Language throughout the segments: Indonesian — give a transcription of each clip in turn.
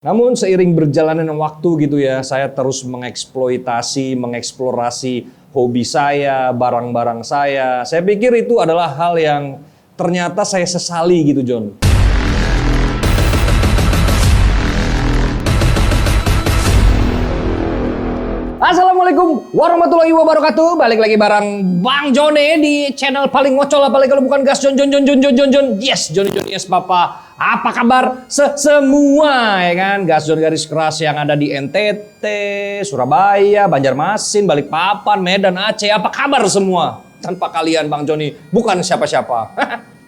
Namun seiring berjalannya waktu gitu ya, saya terus mengeksploitasi, mengeksplorasi hobi saya, barang-barang saya. Saya pikir itu adalah hal yang ternyata saya sesali gitu, John. Assalamualaikum warahmatullahi wabarakatuh. Balik lagi bareng Bang Joni di channel paling ngocol, apalagi kalau bukan gas John. Yes, Johnny yes Papa. Apa kabar semua ya kan? Gas John garis keras yang ada di NTT, Surabaya, Banjarmasin, Balikpapan, Medan, Aceh. Apa kabar semua? Tanpa kalian Bang Joni bukan siapa-siapa.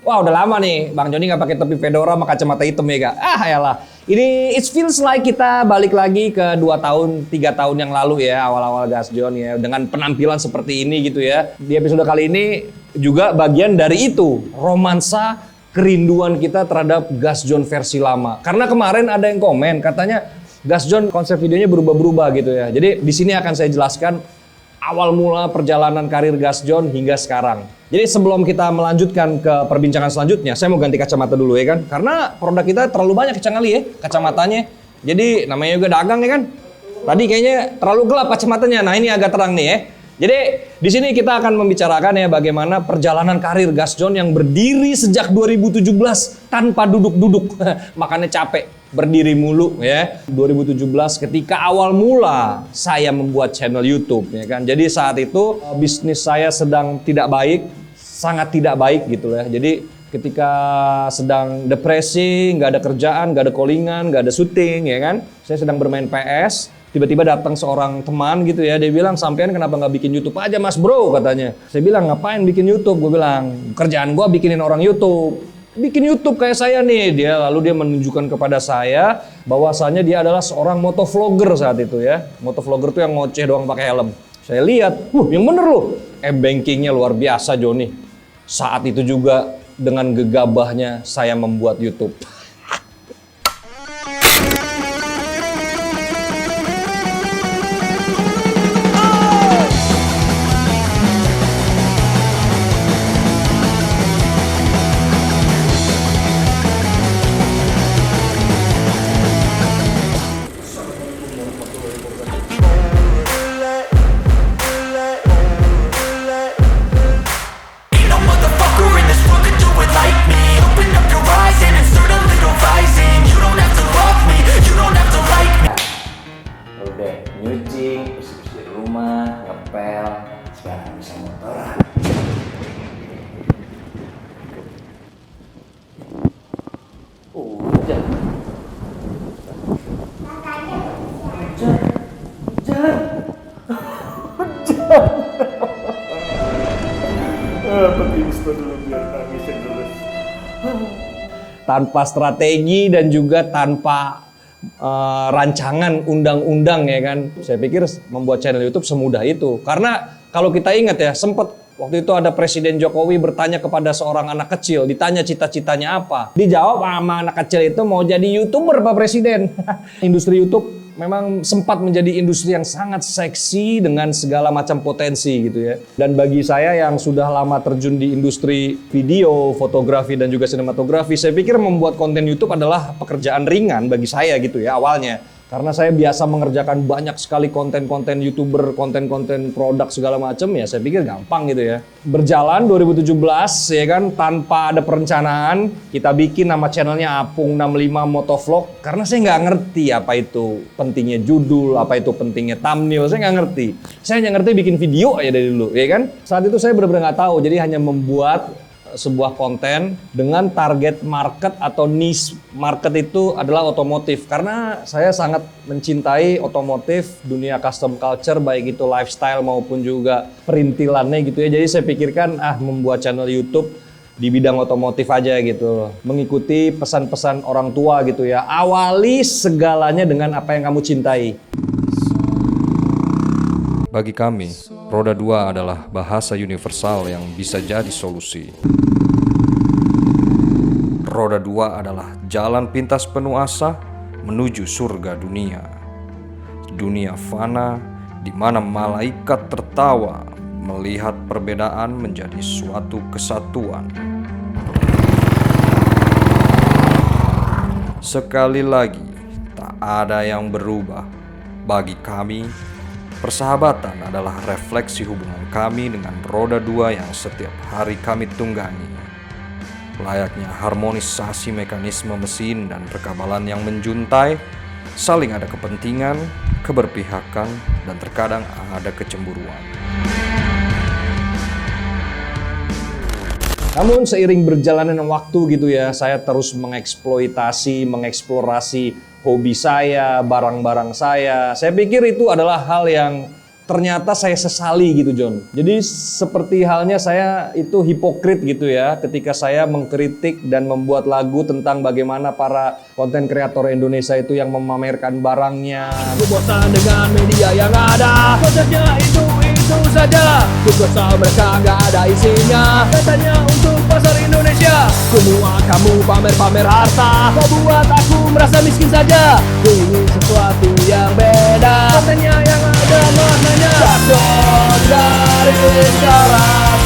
Wah udah lama nih Bang Joni nggak pakai topi fedora sama kacamata hitam ya kak. Yalah. Ini it feels like kita balik lagi ke 2 tahun, 3 tahun yang lalu ya, awal-awal Gas John ya, dengan penampilan seperti ini gitu ya. Di episode kali ini juga bagian dari itu, romansa kerinduan kita terhadap Gas John versi lama. Karena kemarin ada yang komen katanya Gas John konsep videonya berubah-berubah gitu ya. Jadi di sini akan saya jelaskan awal mula perjalanan karir Gas John hingga sekarang. Jadi sebelum kita melanjutkan ke perbincangan selanjutnya, saya mau ganti kacamata dulu ya kan. Karena produk kita terlalu banyak kecang kali ya kacamatanya. Jadi namanya juga dagang ya kan. Tadi kayaknya terlalu gelap kacamatanya. Nah ini agak terang nih ya. Jadi di sini kita akan membicarakan ya bagaimana perjalanan karir Gas John yang berdiri sejak 2017 tanpa duduk-duduk. Makanya capek berdiri mulu ya. 2017 ketika awal mula saya membuat channel YouTube ya kan. Jadi saat itu bisnis saya sedang tidak baik, sangat tidak baik gitu ya. Jadi ketika sedang depresi, nggak ada kerjaan, nggak ada callingan, nggak ada syuting ya kan. Saya sedang bermain PS. Tiba-tiba datang seorang teman gitu ya, dia bilang, sampean kenapa nggak bikin YouTube aja mas bro katanya. Saya bilang, ngapain bikin YouTube? Gue bilang, kerjaan gue bikinin orang YouTube. Bikin YouTube kayak saya nih. Lalu dia menunjukkan kepada saya bahwasanya dia adalah seorang motovlogger saat itu ya. Motovlogger tuh yang ngoceh doang pakai helm. Saya lihat, yang bener loh. Bankingnya luar biasa Joni. Saat itu juga dengan gegabahnya saya membuat YouTube. Tanpa strategi dan juga tanpa rancangan undang-undang ya kan. Saya pikir membuat channel YouTube semudah itu. Karena kalau kita ingat ya, sempat waktu itu ada Presiden Jokowi bertanya kepada seorang anak kecil, ditanya cita-citanya apa. Dijawab sama anak kecil itu mau jadi YouTuber Pak Presiden. Industri YouTube memang sempat menjadi industri yang sangat seksi dengan segala macam potensi gitu ya. Dan bagi saya yang sudah lama terjun di industri video, fotografi dan juga sinematografi, saya pikir membuat konten YouTube adalah pekerjaan ringan bagi saya gitu ya awalnya. Karena saya biasa mengerjakan banyak sekali konten-konten YouTuber, konten-konten produk segala macam ya, saya pikir gampang gitu ya. Berjalan 2017 ya kan, tanpa ada perencanaan, kita bikin nama channelnya Apung 65 Motovlog. Karena saya nggak ngerti apa itu pentingnya judul, apa itu pentingnya thumbnail, saya nggak ngerti. Saya hanya ngerti bikin video aja dari dulu ya kan. Saat itu saya benar-benar nggak tahu, jadi hanya membuat sebuah konten dengan target market atau niche market itu adalah otomotif. Karena saya sangat mencintai otomotif, dunia custom culture, baik itu lifestyle maupun juga perintilannya gitu ya. Jadi saya pikirkan membuat channel YouTube di bidang otomotif aja gitu. Mengikuti pesan-pesan orang tua gitu ya. Awali segalanya dengan apa yang kamu cintai. Bagi kami, roda 2 adalah bahasa universal yang bisa jadi solusi. Roda 2 adalah jalan pintas penuh asa menuju surga dunia. Dunia fana di mana malaikat tertawa melihat perbedaan menjadi suatu kesatuan. Sekali lagi, tak ada yang berubah. Bagi kami, persahabatan adalah refleksi hubungan kami dengan roda dua yang setiap hari kami tunggangi. Layaknya harmonisasi mekanisme mesin dan rekabalan yang menjuntai, saling ada kepentingan, keberpihakan, dan terkadang ada kecemburuan. Namun seiring berjalannya waktu gitu ya, saya terus mengeksplorasi hobi saya, barang-barang saya. Saya pikir itu adalah hal yang ternyata saya sesali gitu, John. Jadi seperti halnya saya itu hipokrit gitu ya, ketika saya mengkritik dan membuat lagu tentang bagaimana para konten kreator Indonesia itu yang memamerkan barangnya. Aku bosan dengan media yang ada, kontennya itu saja. Ku kesal mereka nggak ada isinya, katanya untuk pasar Indonesia. Semua kamu pamer-pamer harta, kau buat aku merasa miskin saja. Ku ingin sesuatu yang beda, kontennya yang ada maknanya. Gasjon garis keras,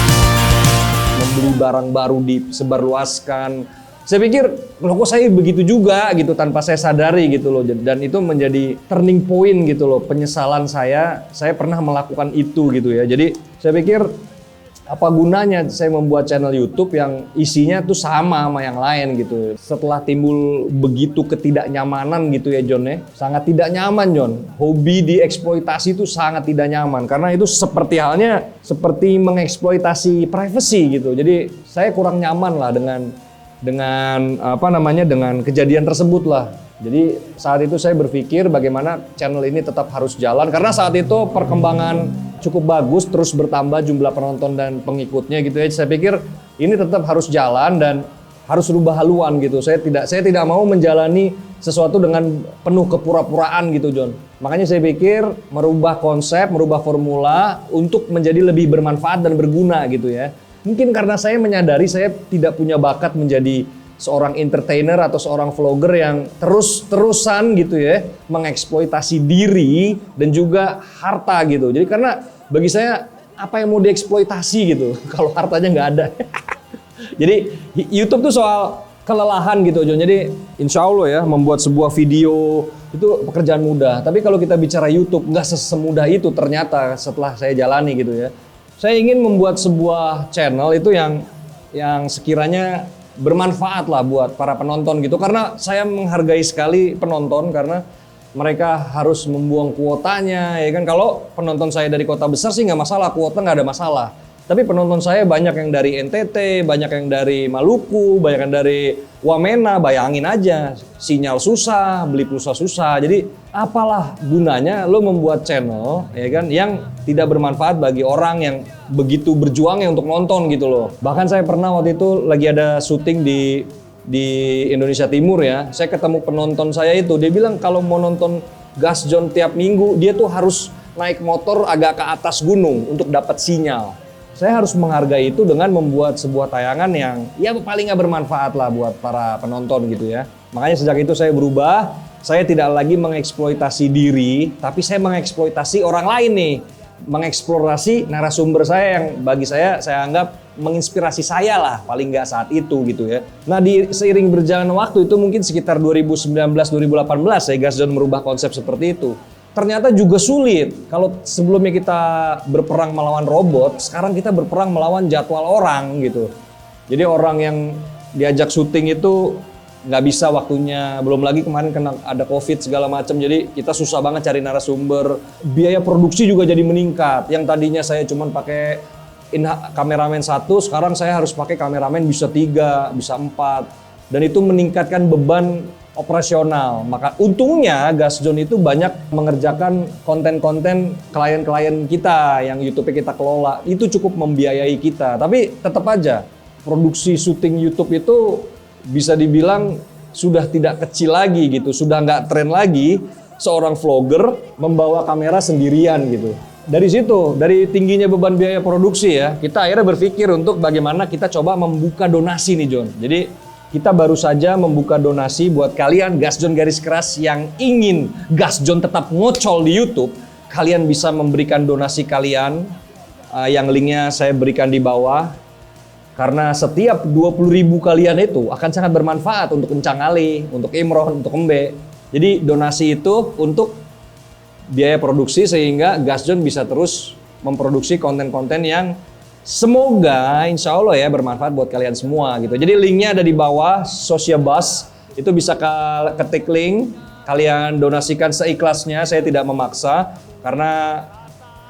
membeli barang baru disebarluaskan. Saya pikir, loh kok saya begitu juga gitu tanpa saya sadari gitu loh. Dan itu menjadi turning point gitu loh. Penyesalan saya pernah melakukan itu gitu ya. Jadi saya pikir apa gunanya saya membuat channel YouTube yang isinya tuh sama yang lain gitu. Setelah timbul begitu ketidaknyamanan gitu ya John ya. Sangat tidak nyaman John. Hobi dieksploitasi itu sangat tidak nyaman. Karena itu seperti halnya seperti mengeksploitasi privacy gitu. Jadi saya kurang nyaman lah dengan kejadian tersebut lah. Jadi saat itu saya berpikir bagaimana channel ini tetap harus jalan karena saat itu perkembangan cukup bagus, terus bertambah jumlah penonton dan pengikutnya gitu ya. Saya pikir ini tetap harus jalan dan harus rubah haluan gitu. Saya tidak mau menjalani sesuatu dengan penuh kepura-puraan gitu John. Makanya saya pikir merubah konsep, merubah formula untuk menjadi lebih bermanfaat dan berguna gitu ya. Mungkin karena saya menyadari saya tidak punya bakat menjadi seorang entertainer atau seorang vlogger yang terus-terusan gitu ya mengeksploitasi diri dan juga harta gitu. Jadi karena bagi saya apa yang mau dieksploitasi gitu kalau hartanya nggak ada. Jadi YouTube tuh soal kelelahan gitu John. Jadi insya Allah ya membuat sebuah video itu pekerjaan mudah. Tapi kalau kita bicara YouTube nggak semudah itu ternyata setelah saya jalani gitu ya. Saya ingin membuat sebuah channel itu yang sekiranya bermanfaat lah buat para penonton gitu. Karena saya menghargai sekali penonton karena mereka harus membuang kuotanya ya kan. Kalau penonton saya dari kota besar sih nggak masalah, kuota nggak ada masalah. Tapi penonton saya banyak yang dari NTT, banyak yang dari Maluku, banyak yang dari Wamena, bayangin aja. Sinyal susah, beli pulsa susah. Jadi apalah gunanya lo membuat channel ya kan yang tidak bermanfaat bagi orang yang begitu berjuangnya untuk nonton gitu loh. Bahkan saya pernah waktu itu lagi ada syuting di Indonesia Timur ya. Saya ketemu penonton saya itu, dia bilang kalau mau nonton Gasjon tiap minggu, dia tuh harus naik motor agak ke atas gunung untuk dapat sinyal. Saya harus menghargai itu dengan membuat sebuah tayangan yang ya paling nggak bermanfaat lah buat para penonton gitu ya. Makanya sejak itu saya berubah, saya tidak lagi mengeksploitasi diri, tapi saya mengeksploitasi orang lain nih. Mengeksplorasi narasumber saya yang bagi saya anggap menginspirasi saya lah paling nggak saat itu gitu ya. Nah seiring berjalan waktu itu mungkin sekitar 2019-2018 saya Gasjon merubah konsep seperti itu. Ternyata juga sulit. Kalau sebelumnya kita berperang melawan robot, sekarang kita berperang melawan jadwal orang gitu. Jadi orang yang diajak syuting itu nggak bisa waktunya. Belum lagi kemarin kena ada COVID segala macam. Jadi kita susah banget cari narasumber. Biaya produksi juga jadi meningkat. Yang tadinya saya cuma pakai kameramen 1, sekarang saya harus pakai kameramen bisa 3, bisa 4. Dan itu meningkatkan beban operasional. Maka untungnya Gasjon itu banyak mengerjakan konten-konten klien-klien kita yang YouTube kita kelola. Itu cukup membiayai kita. Tapi tetap aja produksi syuting YouTube itu bisa dibilang sudah tidak kecil lagi gitu. Sudah nggak tren lagi seorang vlogger membawa kamera sendirian gitu. Dari situ, dari tingginya beban biaya produksi ya, kita akhirnya berpikir untuk bagaimana kita coba membuka donasi nih John. Jadi kita baru saja membuka donasi buat kalian Gasjon garis keras yang ingin Gasjon tetap ngocol di YouTube. Kalian bisa memberikan donasi kalian yang linknya saya berikan di bawah. Karena setiap 20.000 kalian itu akan sangat bermanfaat untuk Encang Ali, untuk Imron, untuk Embe. Jadi donasi itu untuk biaya produksi sehingga Gasjon bisa terus memproduksi konten-konten yang semoga insya Allah ya bermanfaat buat kalian semua gitu. Jadi linknya ada di bawah, Sociabuzz, itu bisa ketik link, kalian donasikan seikhlasnya, saya tidak memaksa karena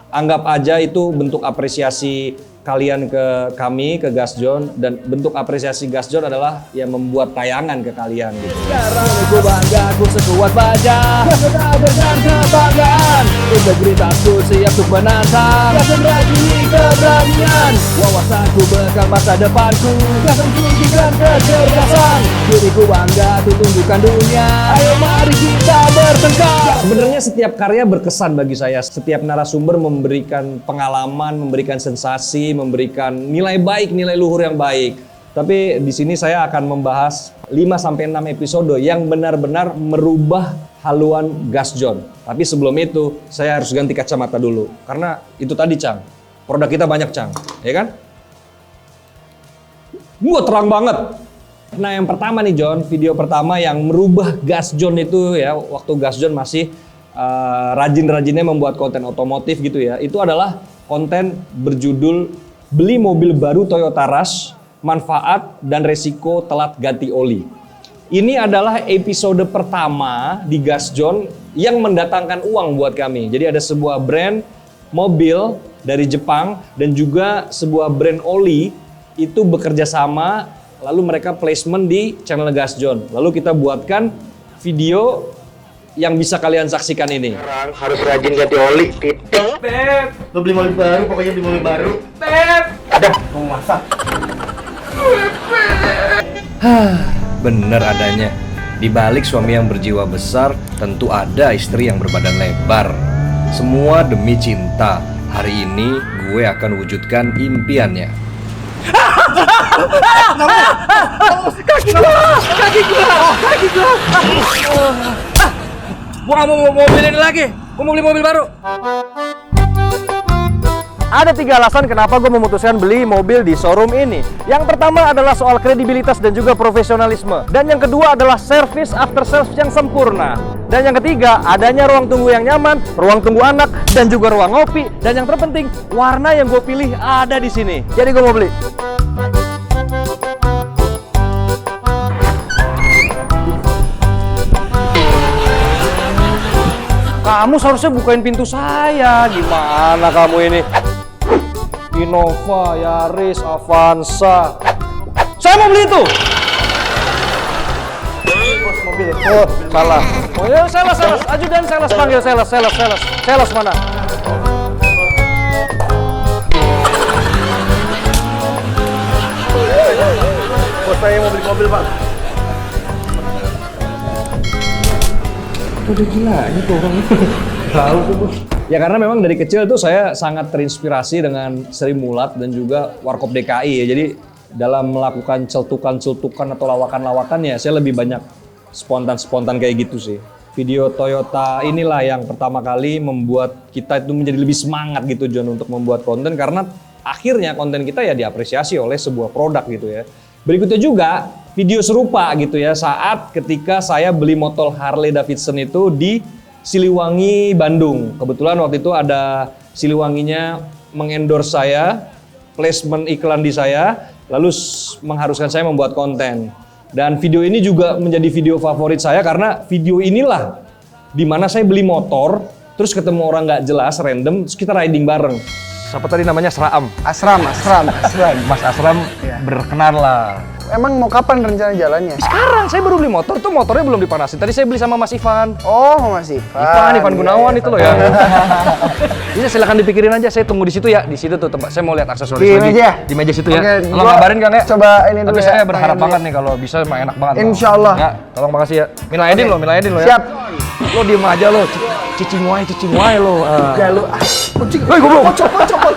anggap aja itu bentuk apresiasi kalian ke kami, ke Gasjon, dan bentuk apresiasi Gasjon adalah yang membuat tayangan ke kalian gitu. Sekarang ku bangga, ku sekuat baja. Sudah berdan kebanggaan, integritasku siap untuk menantang. Gaston rajini keberanian, wawasanku bekal masa depanku. Gaston tinggikan kecerdasan, diriku bangga ku tunjukkan dunia. Ayo mari kita bertengkar. Sebenarnya setiap karya berkesan bagi saya. Setiap narasumber memberikan pengalaman, memberikan sensasi, memberikan nilai baik, nilai luhur yang baik. Tapi di sini saya akan membahas 5-6 episode yang benar-benar merubah haluan Gasjon. Tapi sebelum itu, saya harus ganti kacamata dulu. Karena itu tadi, Cang. Produk kita banyak, Cang. Ya kan? Wah, terang banget. Nah, yang pertama nih, John. Video pertama yang merubah Gasjon itu ya, waktu Gasjon masih rajin-rajinnya membuat konten otomotif gitu ya. Itu adalah konten berjudul beli mobil baru Toyota Rush, manfaat dan resiko telat ganti oli. Ini adalah episode pertama di Gasjon yang mendatangkan uang buat kami. Jadi ada sebuah brand mobil dari Jepang dan juga sebuah brand oli itu bekerja sama, lalu mereka placement di channel Gasjon. Lalu kita buatkan video yang bisa kalian saksikan ini. Sekarang harus rajin ganti oli, titik. Beb, lo beli mobil baru, pokoknya beli mobil baru. Beb, ada mau masak. Bener adanya. Di balik suami yang berjiwa besar, tentu ada istri yang berbadan lebar. Semua demi cinta. Hari ini gue akan wujudkan impiannya. Kaki gua. Gua nggak mau mobil ini lagi. Gua mau beli mobil baru. Ada 3 alasan kenapa gue memutuskan beli mobil di showroom ini. Yang pertama adalah soal kredibilitas dan juga profesionalisme. Dan yang kedua adalah service after sales yang sempurna. Dan yang ketiga, adanya ruang tunggu yang nyaman, ruang tunggu anak, dan juga ruang ngopi. Dan yang terpenting, warna yang gue pilih ada di sini. Jadi gue mau beli. Kamu seharusnya bukain pintu saya. Gimana kamu ini? Innova, Yaris, Avanza. Saya mau beli itu. Bos mobil. Oh, salah. Oh ya, sales. Ajudan sales, panggil sales. Sales mana? Bos saya mau beli mobil, Pak. Udah gila, ini tuh orang tahu tuh, Bos. Ya karena memang dari kecil tuh saya sangat terinspirasi dengan Sri Mulat dan juga Warkop DKI ya. Jadi dalam melakukan celtukan-celtukan atau lawakan-lawakan ya saya lebih banyak spontan-spontan kayak gitu sih. Video Toyota inilah yang pertama kali membuat kita itu menjadi lebih semangat gitu John untuk membuat konten karena akhirnya konten kita ya diapresiasi oleh sebuah produk gitu ya. Berikutnya juga video serupa gitu ya saat ketika saya beli motor Harley Davidson itu di Siliwangi, Bandung. Kebetulan waktu itu ada Siliwanginya mengendorse saya, placement iklan di saya, lalu mengharuskan saya membuat konten. Dan video ini juga menjadi video favorit saya karena video inilah dimana saya beli motor, terus ketemu orang nggak jelas, random, terus kita riding bareng. Siapa tadi namanya? Asram. Asram. Mas Asram berkenan lah. Emang mau kapan rencana jalannya? Sekarang saya baru beli motor, tuh motornya belum dipanasin. Tadi saya beli sama Mas Ivan. Oh, Mas Ivan Gunawan itu loh ya. Bisa silakan dipikirin aja, saya tunggu di situ ya. Di situ tuh tempat saya mau lihat aksesoris Di lagi. meja? Di meja situ ya. Oke, Tolong kabarin Kang ya. Coba ini dulu Tapi ya. saya berharap Tanya banget dulu. nih kalau bisa emang enak banget. Insya Allah. Ya, tolong makasih ya. Milaedin lo ya. Siap. Lo diem aja lo. Cicing wae lo. Ya lu. Kucing. Hei, goblok. Kocok.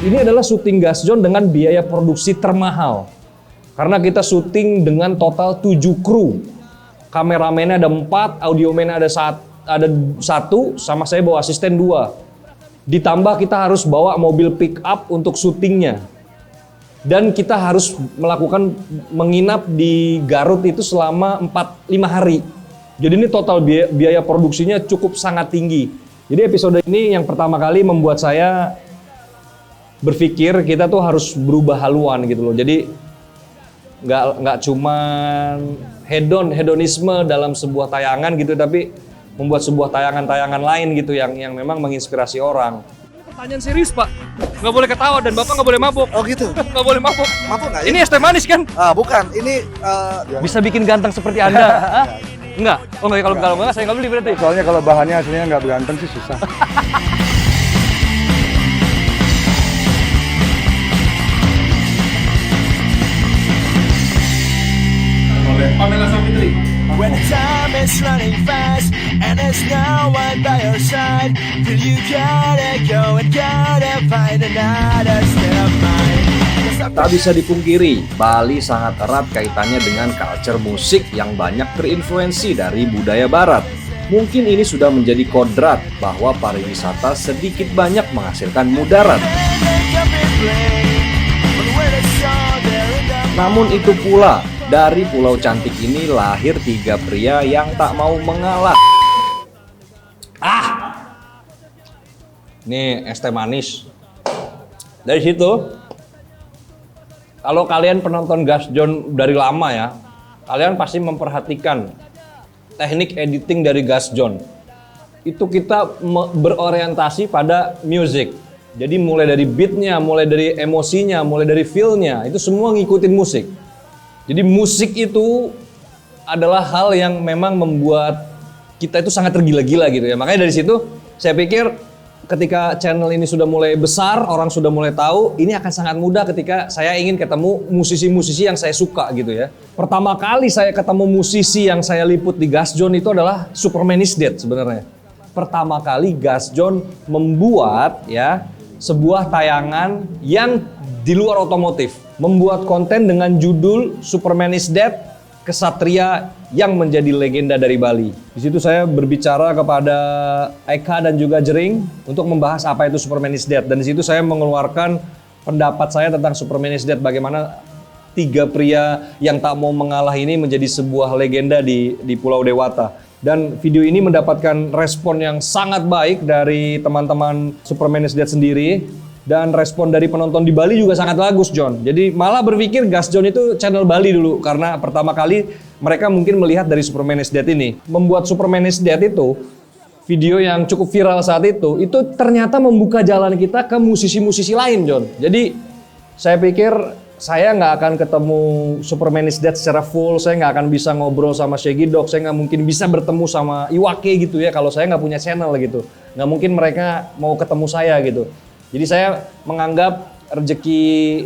Ini adalah syuting Gasjon dengan biaya produksi termahal. Karena kita syuting dengan total 7 kru. kameramennya ada 4, audiomennya ada satu, sama saya bawa asisten 2. Ditambah kita harus bawa mobil pick up untuk syutingnya. Dan kita harus menginap di Garut itu selama 4-5 hari. Jadi ini total biaya produksinya cukup sangat tinggi. Jadi episode ini yang pertama kali membuat saya berpikir kita tuh harus berubah haluan gitu loh. Jadi nggak cuman hedonisme dalam sebuah tayangan gitu, tapi membuat sebuah tayangan-tayangan lain gitu yang memang menginspirasi orang. Pertanyaan serius Pak, nggak boleh ketawa dan Bapak nggak boleh mabuk. Oh gitu? Nggak boleh mabuk. Mabuk nggak ya? Ini es teh manis kan? Bukan, ini Bisa bikin ganteng seperti Anda? Hah? Enggak? Oh enggak, kalau enggak saya nggak beli berarti. soalnya kalau bahannya aslinya nggak ganteng sih susah. When the time is running fast and there's no one by your side, till you gotta go and gotta find another state of mind. Tak bisa dipungkiri, Bali sangat erat kaitannya dengan culture musik yang banyak terinfluensi dari budaya barat. Mungkin ini sudah menjadi kodrat bahwa pariwisata sedikit banyak menghasilkan mudarat. Namun itu pula, dari pulau cantik ini lahir 3 pria yang tak mau mengalah. Nih es teh manis. Dari situ, kalau kalian penonton Gas John dari lama ya, kalian pasti memperhatikan teknik editing dari Gas John. Itu kita berorientasi pada music. Jadi mulai dari beatnya, mulai dari emosinya, mulai dari feel-nya, itu semua ngikutin musik. Jadi musik itu adalah hal yang memang membuat kita itu sangat tergila-gila gitu ya. Makanya dari situ saya pikir ketika channel ini sudah mulai besar, orang sudah mulai tahu, ini akan sangat mudah ketika saya ingin ketemu musisi-musisi yang saya suka gitu ya. Pertama kali saya ketemu musisi yang saya liput di Gas John itu adalah Superman is Dead sebenarnya. Pertama kali Gas John membuat ya sebuah tayangan yang di luar otomotif, membuat konten dengan judul Superman is Dead, kesatria yang menjadi legenda dari Bali. Di situ saya berbicara kepada Eka dan juga Jering untuk membahas apa itu Superman is Dead, dan di situ saya mengeluarkan pendapat saya tentang Superman is Dead, bagaimana 3 pria yang tak mau mengalah ini menjadi sebuah legenda di Pulau Dewata. Dan video ini mendapatkan respon yang sangat baik dari teman-teman Superman is Dead sendiri. Dan respon dari penonton di Bali juga sangat bagus, John. Jadi malah berpikir Gas John itu channel Bali dulu. Karena pertama kali mereka mungkin melihat dari Superman is Dead ini. Membuat Superman is Dead itu, video yang cukup viral saat itu ternyata membuka jalan kita ke musisi-musisi lain, John. Jadi saya pikir saya nggak akan ketemu Superman is Dead secara full. Saya nggak akan bisa ngobrol sama Shaggy Dog. Saya nggak mungkin bisa bertemu sama Iwake gitu ya kalau saya nggak punya channel gitu. Nggak mungkin mereka mau ketemu saya gitu. Jadi saya menganggap rezeki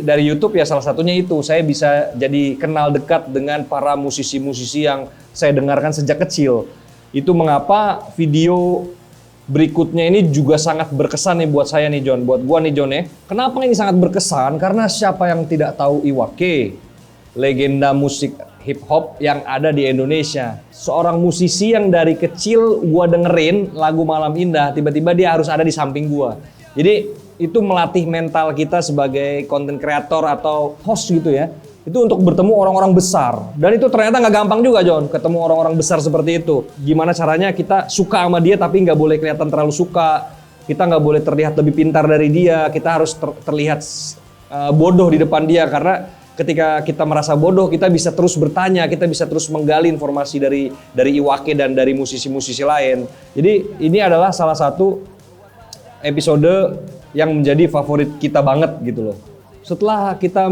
dari YouTube ya salah satunya itu. Saya bisa jadi kenal dekat dengan para musisi-musisi yang saya dengarkan sejak kecil. Itu mengapa video berikutnya ini juga sangat berkesan nih buat saya nih John. Buat gua nih John ya. Kenapa ini sangat berkesan? Karena siapa yang tidak tahu Iwake, legenda musik hip hop yang ada di Indonesia. Seorang musisi yang dari kecil gua dengerin lagu Malam Indah, tiba-tiba dia harus ada di samping gua. Jadi itu melatih mental kita sebagai content creator atau host gitu ya. Itu untuk bertemu orang-orang besar. Dan itu ternyata nggak gampang juga John, ketemu orang-orang besar seperti itu. Gimana caranya kita suka sama dia tapi nggak boleh kelihatan terlalu suka. Kita nggak boleh terlihat lebih pintar dari dia. Kita harus terlihat bodoh di depan dia. Karena ketika kita merasa bodoh, kita bisa terus bertanya, kita bisa terus menggali informasi dari Iwake dan dari musisi-musisi lain. Jadi ini adalah salah satu episode yang menjadi favorit kita banget gitu loh. Setelah kita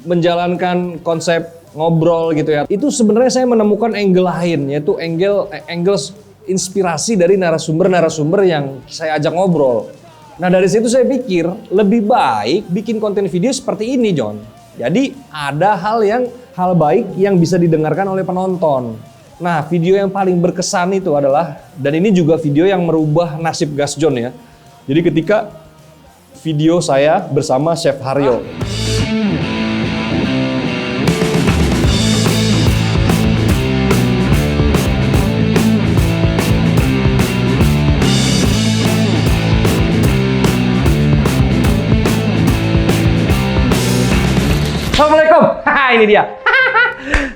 menjalankan konsep ngobrol gitu ya, itu sebenarnya saya menemukan angle lain, yaitu angle inspirasi dari narasumber-narasumber yang saya ajak ngobrol. Nah dari situ saya pikir lebih baik bikin konten video seperti ini John. Jadi ada hal baik yang bisa didengarkan oleh penonton. Nah video yang paling berkesan itu adalah, dan ini juga video yang merubah nasib Gas John ya. Jadi ketika video saya bersama Chef Haryo. ini dia.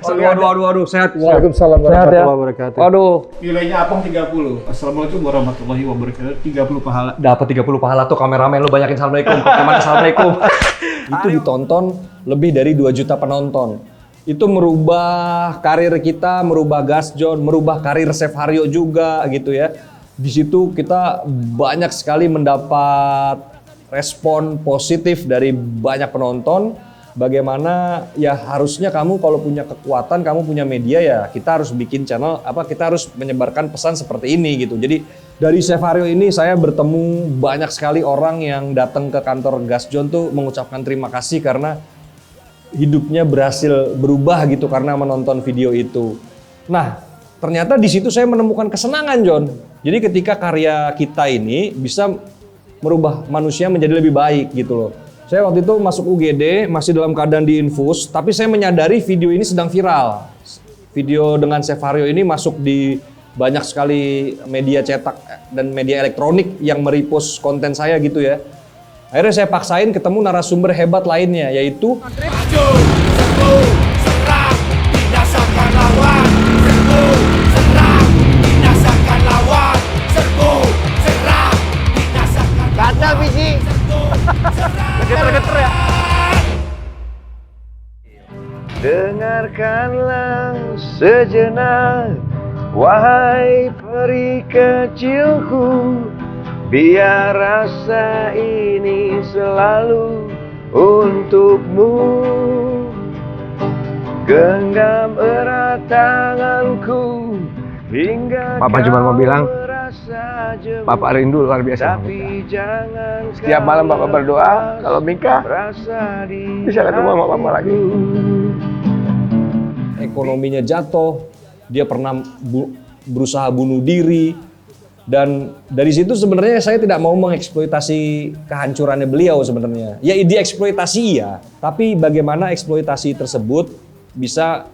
Waduh, sehat. Waalaikumsalam warahmatullahi wabarakatuh. Waduh, Nilainya Apong 30. Assalamualaikum warahmatullahi wabarakatuh. 30 pahala. dapat 30 pahala tuh kameramen lu banyakin assalamualaikum. Gimana assalamualaikum? Itu ditonton lebih dari 2 juta penonton. Itu merubah karir kita, merubah Gasjon, merubah karir Chef Haryo juga gitu ya. Di situ kita banyak sekali mendapat respon positif dari banyak penonton. Bagaimana ya harusnya kamu kalau punya kekuatan, kamu punya media ya kita harus bikin channel, kita harus menyebarkan pesan seperti ini gitu. Jadi dari Chef Haryo ini saya bertemu banyak sekali orang yang datang ke kantor Gasjon tuh mengucapkan terima kasih karena hidupnya berhasil berubah gitu karena menonton video itu. Nah, ternyata di situ saya menemukan kesenangan, John. Jadi ketika karya kita ini bisa merubah manusia menjadi lebih baik gitu loh. Saya waktu itu masuk UGD, masih dalam keadaan diinfus, tapi saya menyadari video ini sedang viral. Video dengan Chef Haryo ini masuk di banyak sekali media cetak dan media elektronik yang merepost konten saya gitu ya. Akhirnya saya paksain ketemu narasumber hebat lainnya, yaitu Gatal biji. Geter-geter ya. Dengarkanlah sejenak, wahai peri kecilku, biar rasa ini selalu untukmu. Genggam erat tanganku hingga Papa cuma mau bilang, merasa jemu. Bapak rindu luar biasa sama Tapi Mika. jangan Setiap malam Bapak berdoa, kalau Mika bisa ketemu sama Mama lagi. ekonominya jatuh, dia pernah berusaha bunuh diri, dan dari situ sebenarnya saya tidak mau mengeksploitasi kehancurannya beliau sebenarnya. Ya dieksploitasi ya, tapi bagaimana eksploitasi tersebut bisa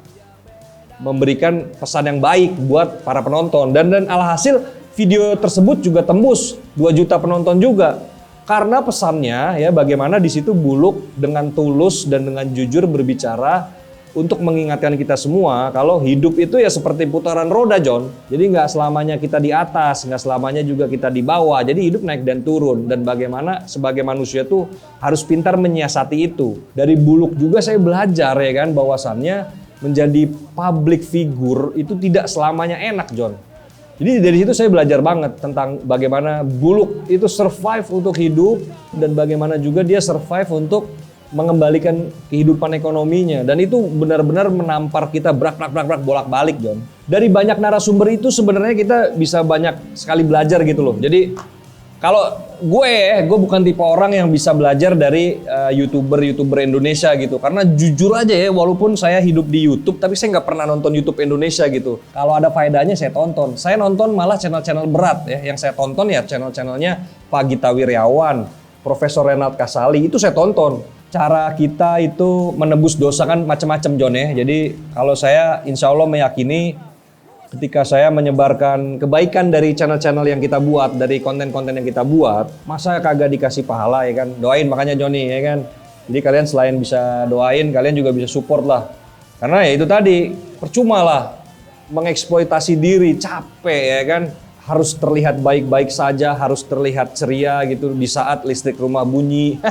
memberikan pesan yang baik buat para penonton, dan alhasil video tersebut juga tembus 2 juta penonton juga. Karena pesannya ya bagaimana di situ Buluk dengan tulus dan dengan jujur berbicara untuk mengingatkan kita semua kalau hidup itu ya seperti putaran roda, John. Jadi nggak selamanya kita di atas, nggak selamanya juga kita di bawah. Jadi hidup naik dan turun, dan bagaimana sebagai manusia tuh harus pintar menyiasati itu. Dari Buluk juga saya belajar ya kan bahwasannya menjadi public figure itu tidak selamanya enak, John. Jadi dari situ saya belajar banget tentang bagaimana Buluk itu survive untuk hidup dan bagaimana juga dia survive untuk mengembalikan kehidupan ekonominya, dan itu benar-benar menampar kita brak bolak-balik, John. Dari banyak narasumber itu sebenarnya kita bisa banyak sekali belajar gitu loh. Jadi kalau gue bukan tipe orang yang bisa belajar dari youtuber Indonesia gitu, karena jujur aja ya walaupun saya hidup di YouTube tapi saya nggak pernah nonton YouTube Indonesia gitu. Kalau ada faedahnya saya tonton. Saya nonton malah channel-channel berat ya, yang saya tonton ya channel-channelnya Pak Gita Wirjawan, Profesor Renald Kasali, itu saya tonton. Cara kita itu menebus dosa kan macam-macam, John ya. Jadi kalau saya insya Allah meyakini ketika saya menyebarkan kebaikan dari channel-channel yang kita buat, dari konten-konten yang kita buat, masa kagak dikasih pahala ya kan? Doain makanya Johnny ya kan. Jadi kalian selain bisa doain, kalian juga bisa support lah. Karena ya itu tadi, percuma lah mengeksploitasi diri, capek ya kan. Harus terlihat baik-baik saja, harus terlihat ceria gitu di saat listrik rumah bunyi.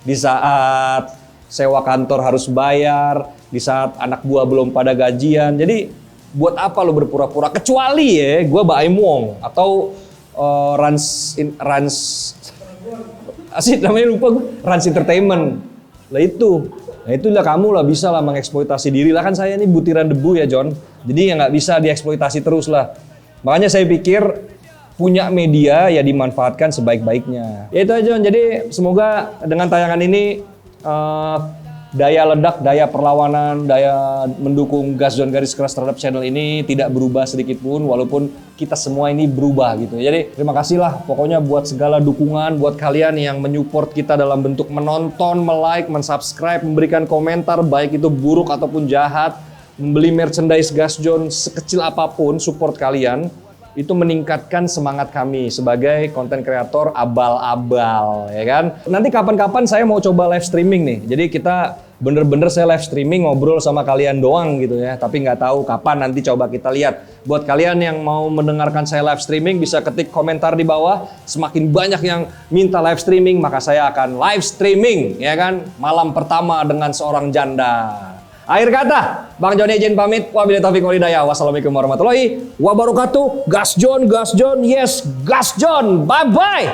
Di saat sewa kantor harus bayar, di saat anak buah belum pada gajian. Jadi buat apa lo berpura-pura? Kecuali ya gue Baim Wong atau Rans namanya lupa gue, Rans Entertainment. Lah itu. Nah itulah kamu lah bisa lah mengeksploitasi diri lah, kan saya ini butiran debu ya John. Jadi ya nggak bisa dieksploitasi terus lah. Makanya saya pikir punya media ya dimanfaatkan sebaik-baiknya. Ya itu aja John. Jadi semoga dengan tayangan ini daya ledak, daya perlawanan, daya mendukung Gasjon garis keras terhadap channel ini tidak berubah sedikit pun, walaupun kita semua ini berubah gitu. Jadi terima kasih lah pokoknya buat segala dukungan, buat kalian yang menyupport kita dalam bentuk menonton, like, mensubscribe, memberikan komentar baik itu buruk ataupun jahat, membeli merchandise Gasjon sekecil apapun support kalian. Itu meningkatkan semangat kami sebagai konten kreator abal-abal ya kan. Nanti kapan-kapan saya mau coba live streaming nih. Jadi kita bener-bener saya live streaming ngobrol sama kalian doang gitu ya. Tapi nggak tahu kapan, nanti coba kita lihat. Buat kalian yang mau mendengarkan saya live streaming bisa ketik komentar di bawah. Semakin banyak yang minta live streaming, maka saya akan live streaming ya kan, malam pertama dengan seorang janda. Akhir kata, Bang Joni izin pamit. Wabillahi taufiq wal hidayah. Wassalamualaikum warahmatullahi wabarakatuh. Gas John, yes, Gas John. Bye bye.